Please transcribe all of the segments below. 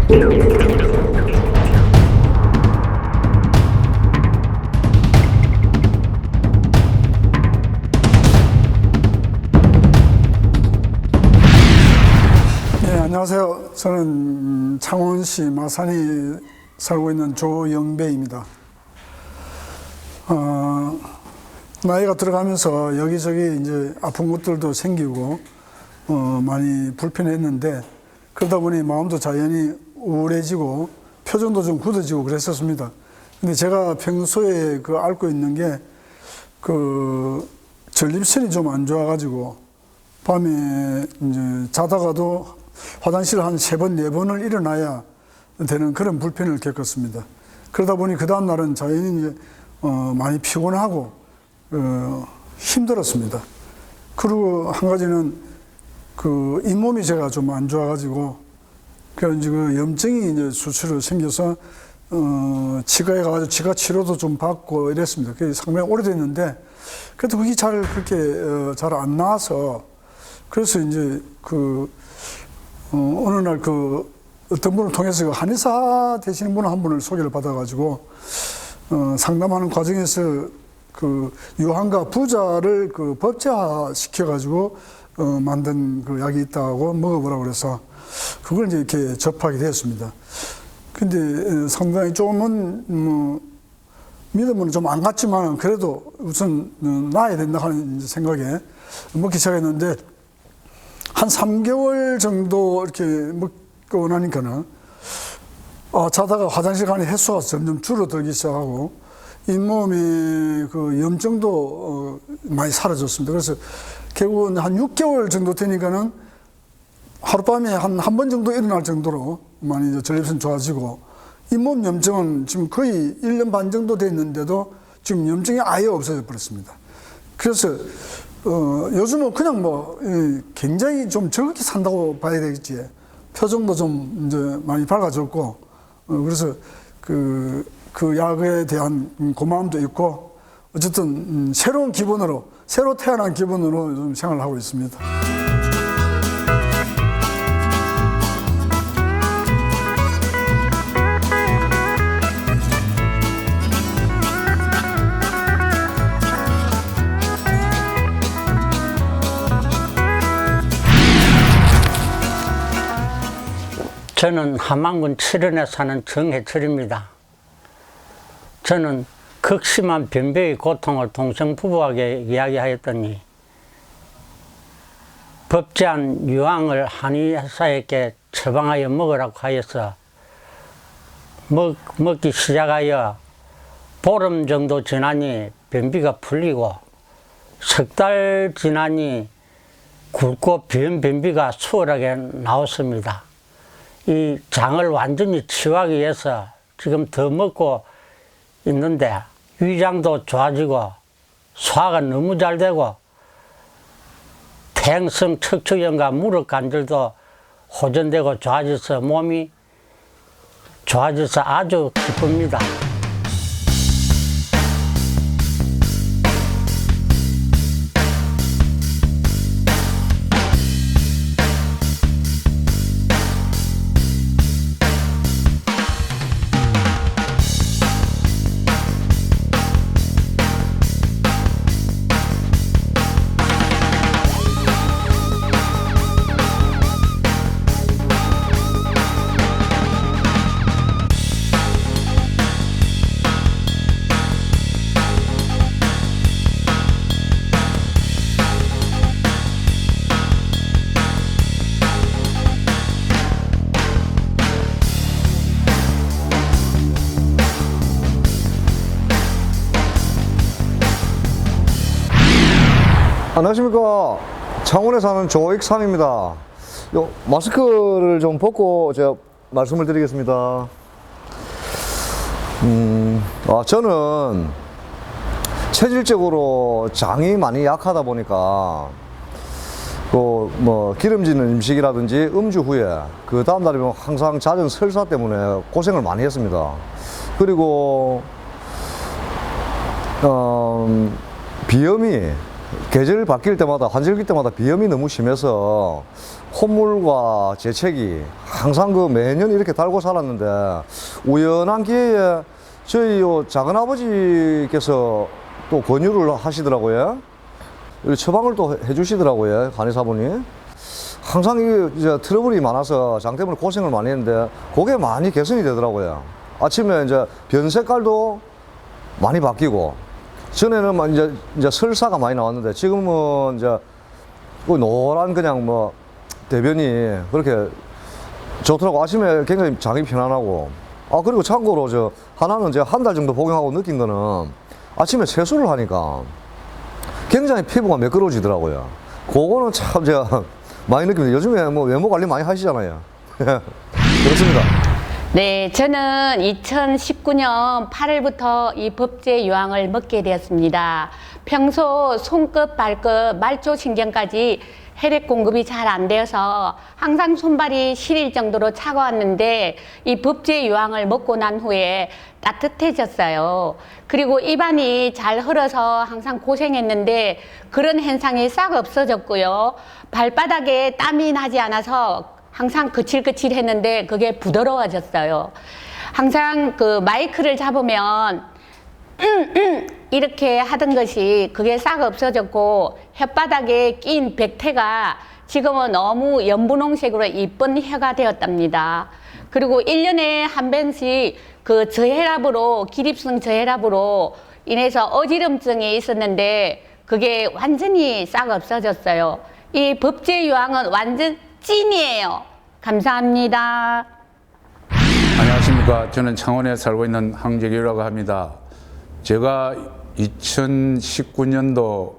안녕하세요. 저는 창원시 마산에 살고 있는 조영배입니다. 나이가 들어가면서 여기저기 이제 아픈 것들도 생기고 많이 불편했는데, 그러다 보니 마음도 자연히 우울해지고 표정도 좀 굳어지고 그랬었습니다. 근데 제가 평소에 앓고 있는 게 전립선이 좀 안 좋아가지고 밤에 이제 자다가도 화장실을 한 3번, 4번을 일어나야 되는 그런 불편을 겪었습니다. 그러다 보니 그 다음 날은 자연히 이제 많이 피곤하고 힘들었습니다. 그리고 한 가지는 잇몸이 제가 좀 안 좋아가지고, 그래서 염증이 이제 수치로 생겨서 치과에 가가지고 치과 치료도 좀 받고 이랬습니다. 그게 상당히 오래됐는데, 그래도 그게 그렇게 잘 안 나와서, 그래서 이제 어느 날 어떤 분을 통해서 한의사 되시는 분 한 분을 소개를 받아가지고 상담하는 과정에서 유황과 부자를 법제화 시켜가지고 만든 약이 있다고 먹어보라고 그래서 그걸 이제 이렇게 접하게 되었습니다. 근데 상당히 조금은 믿음은 좀 안 갔지만 그래도 우선 나아야 된다 하는 생각에 먹기 시작했는데, 한 3개월 정도 이렇게 먹고 나니까는 자다가 화장실 가는 횟수가 점점 줄어들기 시작하고 잇몸의 염증도 많이 사라졌습니다. 그래서 결국은 한 6개월 정도 되니까는 하룻밤에 한 번 정도 일어날 정도로 많이 이제 전립선 좋아지고, 잇몸 염증은 지금 거의 1년 반 정도 됐는데도 지금 염증이 아예 없어져 버렸습니다. 그래서 요즘은 그냥 굉장히 좀 즐겁게 산다고 봐야 되겠지. 표정도 좀 이제 많이 밝아졌고, 그래서 그 약에 대한 고마움도 있고, 어쨌든 새로운 기분으로, 새로 태어난 기분으로 좀 생활을 하고 있습니다. 저는 함안군 칠원에 사는 정해철입니다. 저는 극심한 변비의 고통을 동성 부부에게 이야기하였더니 법제한 유황을 한의사에게 처방하여 먹으라고 하여서 먹기 시작하여 보름 정도 지나니 변비가 풀리고, 3달 지나니 굵고 비은 변비가 수월하게 나왔습니다. 이 장을 완전히 치유하기 위해서 지금 더 먹고 있는데 위장도 좋아지고 소화가 너무 잘 되고 퇴행성 척추염과 무릎 관절도 호전되고 좋아져서 몸이 좋아져서 아주 기쁩니다. 안녕하십니까. 창원에 사는 조익삼입니다. 마스크를 좀 벗고 제가 말씀을 드리겠습니다. 저는 체질적으로 장이 많이 약하다 보니까 기름진 음식이라든지 음주 후에 그 다음 날이면 항상 잦은 설사 때문에 고생을 많이 했습니다. 그리고 비염이 계절 바뀔 때마다, 환절기 때마다 비염이 너무 심해서 콧물과 재채기 항상 그 매년 이렇게 달고 살았는데 우연한 기회에 저희 요 작은 아버지께서 또 권유를 하시더라고요. 이렇게 처방을 또 해주시더라고요, 간호사분이. 항상 이제 트러블이 많아서 장 때문에 고생을 많이 했는데 그게 많이 개선이 되더라고요. 아침에 이제 변 색깔도 많이 바뀌고, 전에는 막 이제 설사가 많이 나왔는데 지금은 이제 그 노란 그냥 뭐 대변이 그렇게 좋더라고. 아침에 굉장히 장이 편안하고. 아, 그리고 참고로 하나는 제가 한 달 정도 복용하고 느낀 거는 아침에 세수를 하니까 굉장히 피부가 매끄러워지더라고요. 그거는 참 제가 많이 느낍니다. 요즘에 뭐 외모 관리 많이 하시잖아요. 그렇습니다. 네, 저는 2019년 8월부터 이 법제 유황을 먹게 되었습니다. 평소 손끝, 발끝, 말초신경까지 혈액 공급이 잘 안 되어서 항상 손발이 시릴 정도로 차가웠는데 이 법제 유황을 먹고 난 후에 따뜻해졌어요. 그리고 입안이 잘 흘러서 항상 고생했는데 그런 현상이 싹 없어졌고요. 발바닥에 땀이 나지 않아서 항상 거칠거칠했는데 그게 부드러워졌어요. 항상 그 마이크를 잡으면 이렇게 하던 것이 그게 싹 없어졌고 혓바닥에 낀 백태가 지금은 너무 연분홍색으로 이쁜 혀가 되었답니다. 그리고 1년에 한 번씩 그 저혈압으로 기립성 저혈압으로 인해서 어지럼증이 있었는데 그게 완전히 싹 없어졌어요. 이 법제 유황은 완전 찐이에요. 감사합니다. 안녕하십니까. 저는 창원에 살고 있는 황재규라고 합니다. 제가 2019년도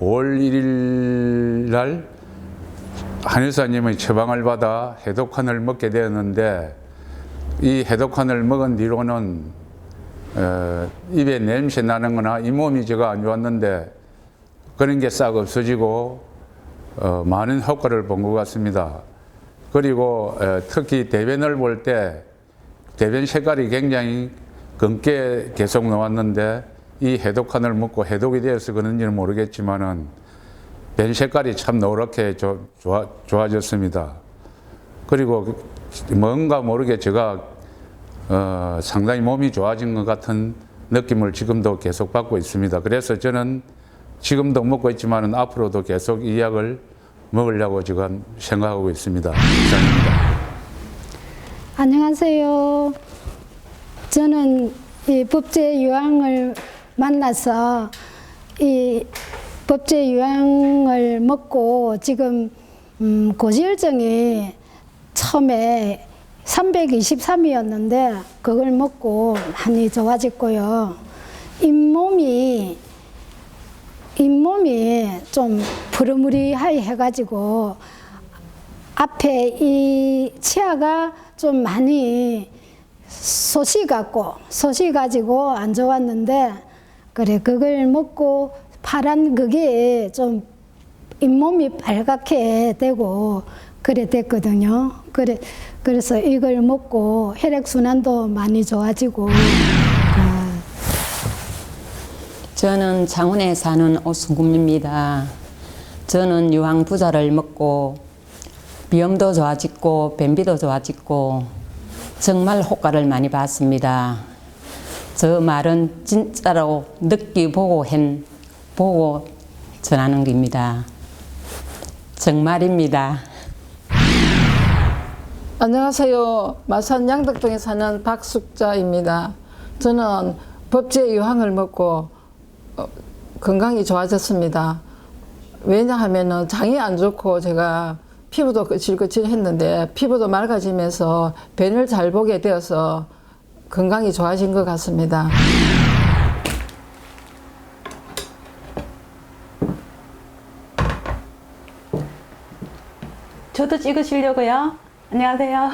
5월 1일 날 한의사님의 처방을 받아 해독환을 먹게 되었는데 이 해독환을 먹은 뒤로는 입에 냄새 나는 거나 잇몸이 제가 안 좋았는데 그런 게 싹 없어지고 많은 효과를 본 것 같습니다. 그리고 특히 대변을 볼 때 대변 색깔이 굉장히 검게 계속 나왔는데 이 해독환을 먹고 해독이 되어서 그런지는 모르겠지만은 변 색깔이 참 노랗게 좋아졌습니다. 그리고 뭔가 모르게 제가 상당히 몸이 좋아진 것 같은 느낌을 지금도 계속 받고 있습니다. 그래서 저는 지금도 먹고 있지만은 앞으로도 계속 이 약을 먹으려고 지금 생각하고 있습니다. 이상입니다. 안녕하세요. 저는 이 법제 유황을 만나서 이 법제 유황을 먹고 지금 고지혈증이 처음에 323이었는데 그걸 먹고 많이 좋아졌고요. 잇몸이 좀 부르무리하게 해가지고 앞에 이 치아가 좀 많이 솟이가지고 안 좋았는데 그래 그걸 먹고 파란 그게 좀 잇몸이 빨갛게 되고 그래 됐거든요. 그래서 이걸 먹고 혈액순환도 많이 좋아지고. 저는 창원에 사는 오승금입니다. 저는 유황부자를 먹고 비염도 좋아지고 변비도 좋아지고 정말 효과를 많이 봤습니다. 저 말은 진짜로 느끼보고 보고 전하는 겁니다. 정말입니다. 안녕하세요. 마산 양덕동에 사는 박숙자입니다. 저는 법제 유황을 먹고 건강이 좋아졌습니다. 왜냐하면 장이 안 좋고 제가 피부도 거칠거칠했는데 피부도 맑아지면서 변을 잘 보게 되어서 건강이 좋아진 것 같습니다. 저도 찍으시려고요. 안녕하세요.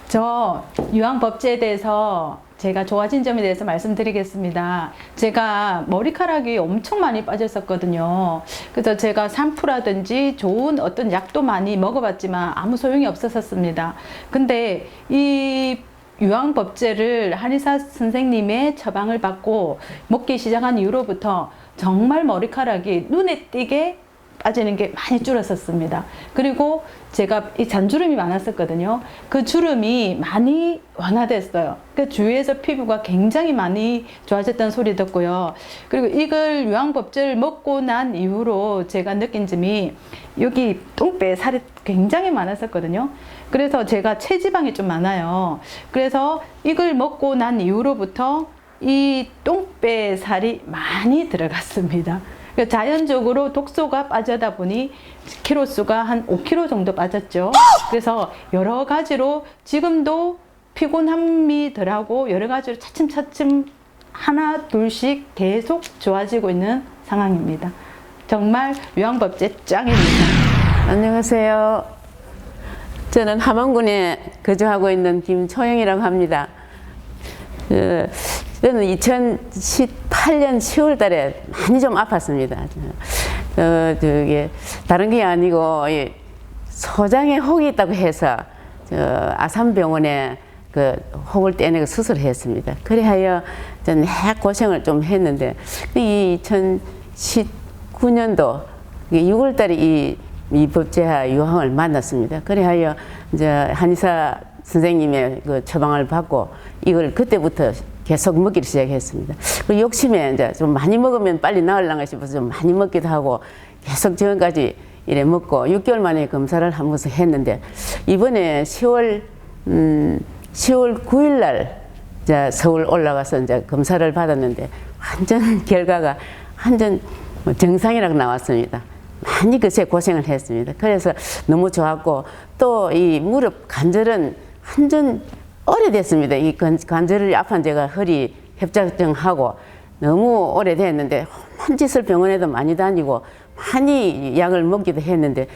저 유황법제에 대해서 제가 좋아진 점에 대해서 말씀드리겠습니다. 제가 머리카락이 엄청 많이 빠졌었거든요. 그래서 제가 샴푸라든지 좋은 어떤 약도 많이 먹어봤지만 아무 소용이 없었습니다. 근데 이 유황법제를 한의사 선생님의 처방을 받고 먹기 시작한 이후로부터 정말 머리카락이 눈에 띄게 빠지는 게 많이 줄었었습니다. 그리고 제가 이 잔주름이 많았었거든요. 그 주름이 많이 완화됐어요. 그 주위에서 피부가 굉장히 많이 좋아졌다는 소리 듣고요. 그리고 이걸 유황법제를 먹고 난 이후로 제가 느낀 점이 여기 똥배에 살이 굉장히 많았었거든요. 그래서 제가 체지방이 좀 많아요. 그래서 이걸 먹고 난 이후로부터 이 똥배 살이 많이 들어갔습니다. 자연적으로 독소가 빠져다 보니 키로수가 한 5kg 정도 빠졌죠. 그래서 여러 가지로 지금도 피곤함이 덜하고 여러 가지로 차츰차츰 하나 둘씩 계속 좋아지고 있는 상황입니다. 정말 유황법제 짱입니다. 안녕하세요. 저는 함안군에 거주하고 있는 김초영이라고 합니다. 저는 2018년 10월 달에 많이 좀 아팠습니다. 다른 게 아니고, 소장에 혹이 있다고 해서, 아산병원에 그 혹을 떼내고 수술을 했습니다. 그래하여 저는 고생을 좀 했는데, 이 2019년도 6월 달에 이 법제화 유황을 만났습니다. 그래하여 이제 한의사 선생님의 그 처방을 받고 이걸 그때부터 계속 먹기를 시작했습니다. 그 욕심에 이제 좀 많이 먹으면 빨리 나으려나 싶어서 좀 많이 먹기도 하고 계속 지금까지 이래 먹고 6개월 만에 검사를 한 번씩 했는데 이번에 10월 9일 날 이제 서울 올라가서 이제 검사를 받았는데 완전 결과가 완전 정상이라고 나왔습니다. 많이 그새 고생을 했습니다. 그래서 너무 좋았고 또 이 무릎 관절은 완전 오래됐습니다. 이 관절을 아픈 제가 허리 협착증하고 너무 오래됐는데 한 짓을 병원에도 많이 다니고 많이 약을 먹기도 했는데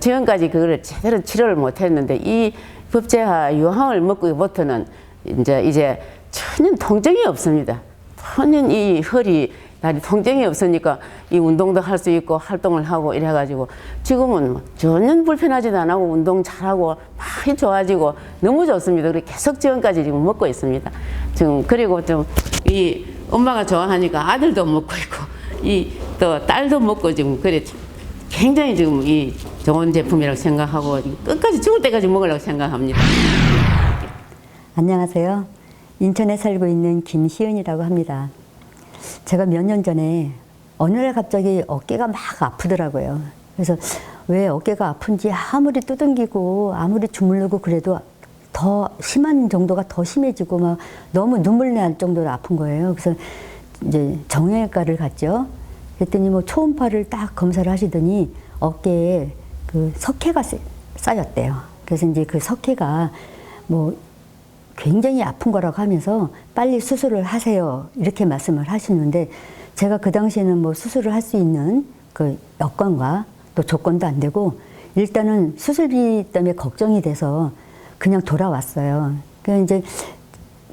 지금까지 그거를 제대로 치료를 못했는데 이 법제화 유황을 먹고부터는 이제 전혀 통증이 없습니다. 전혀 이 허리 다리 통증이 없으니까 이 운동도 할 수 있고 활동을 하고 이래가지고 지금은 전혀 불편하지도 안 하고 운동 잘하고 많이 좋아지고 너무 좋습니다. 그리고 계속 지금까지 지금 먹고 있습니다. 지금 그리고 좀 이 엄마가 좋아하니까 아들도 먹고 있고 이 또 딸도 먹고 지금 그래 굉장히 지금 이 좋은 제품이라고 생각하고 끝까지 죽을 때까지 먹으려고 생각합니다. 안녕하세요. 인천에 살고 있는 김시은이라고 합니다. 제가 몇 년 전에 어느 날 갑자기 어깨가 막 아프더라고요. 그래서 왜 어깨가 아픈지 아무리 두둥기고 아무리 주물르고 그래도 더 심한 정도가 더 심해지고 막 너무 눈물 날 정도로 아픈 거예요. 그래서 이제 정형외과를 갔죠. 그랬더니 뭐 초음파를 딱 검사를 하시더니 어깨에 그 석회가 쌓였대요. 그래서 이제 그 석회가 뭐 굉장히 아픈 거라고 하면서 빨리 수술을 하세요. 이렇게 말씀을 하시는데 제가 그 당시에는 뭐 수술을 할 수 있는 그 여건과 또 조건도 안 되고 일단은 수술비 때문에 걱정이 돼서 그냥 돌아왔어요. 그래서 이제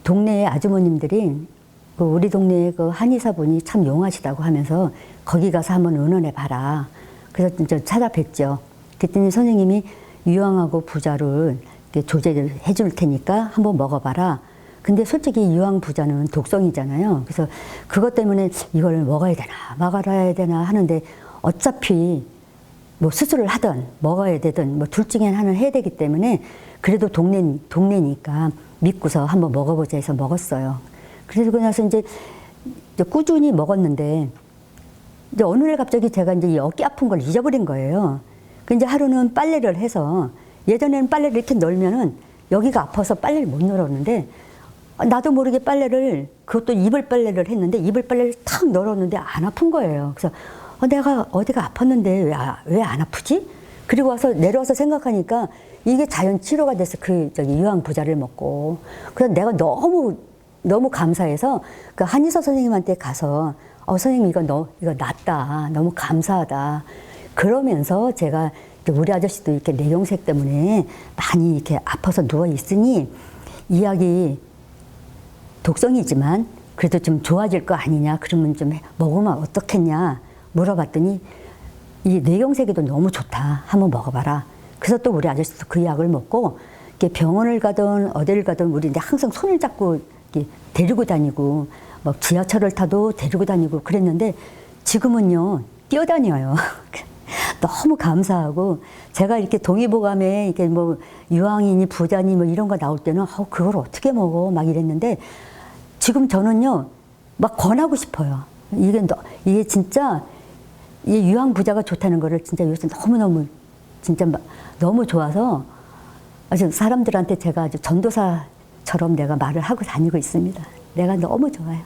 동네에 아주머님들이 그 우리 동네에 그 한의사분이 참 용하시다고 하면서 거기 가서 한번 의논해 봐라. 그래서 이제 찾아뵀죠. 그랬더니 선생님이 유황하고 부자를 조제를 해줄 테니까 한번 먹어봐라. 근데 솔직히 유황 부자는 독성이잖아요. 그래서 그것 때문에 이걸 먹어야 되나 말아야 되나 하는데 어차피 뭐 수술을 하든 먹어야 되든 뭐 둘 중에 하나는 해야 되기 때문에 그래도 동네니까 믿고서 한번 먹어보자 해서 먹었어요. 그래서 나서 이제 꾸준히 먹었는데 이제 어느 날 갑자기 제가 이제 이 어깨 아픈 걸 잊어버린 거예요. 그 이제 하루는 빨래를 해서 예전에는 빨래를 이렇게 널면은 여기가 아파서 빨래를 못 널었는데 나도 모르게 빨래를 그것도 이불 빨래를 했는데 이불 빨래를 탁 널었는데 안 아픈 거예요. 그래서 내가 어디가 아팠는데 왜 안 아프지? 그리고 와서 내려와서 생각하니까 이게 자연 치료가 돼서 그 유황 부자를 먹고 그래서 내가 너무 감사해서 그 한의사 선생님한테 가서 선생님 이거 낫다 너무 감사하다 그러면서 제가 우리 아저씨도 이렇게 뇌경색 때문에 많이 이렇게 아파서 누워 있으니 이 약이 독성이지만 그래도 좀 좋아질 거 아니냐 그러면 좀 먹으면 어떻겠냐 물어봤더니 이 뇌경색에도 너무 좋다 한번 먹어봐라. 그래서 또 우리 아저씨도 그 약을 먹고 이렇게 병원을 가든 어디를 가든 우리 이제 항상 손을 잡고 이렇게 데리고 다니고 막 지하철을 타도 데리고 다니고 그랬는데 지금은요 뛰어다녀요. 너무 감사하고 제가 이렇게 동의보감에 이렇게 뭐 유황이니 부자니 뭐 이런 거 나올 때는 그걸 어떻게 먹어 막 이랬는데 지금 저는요 막 권하고 싶어요. 이게 진짜 이 유황 부자가 좋다는 거를 진짜 요새 너무너무 진짜 너무 좋아서 아주 사람들한테 제가 아주 전도사처럼 내가 말을 하고 다니고 있습니다. 내가 너무 좋아요.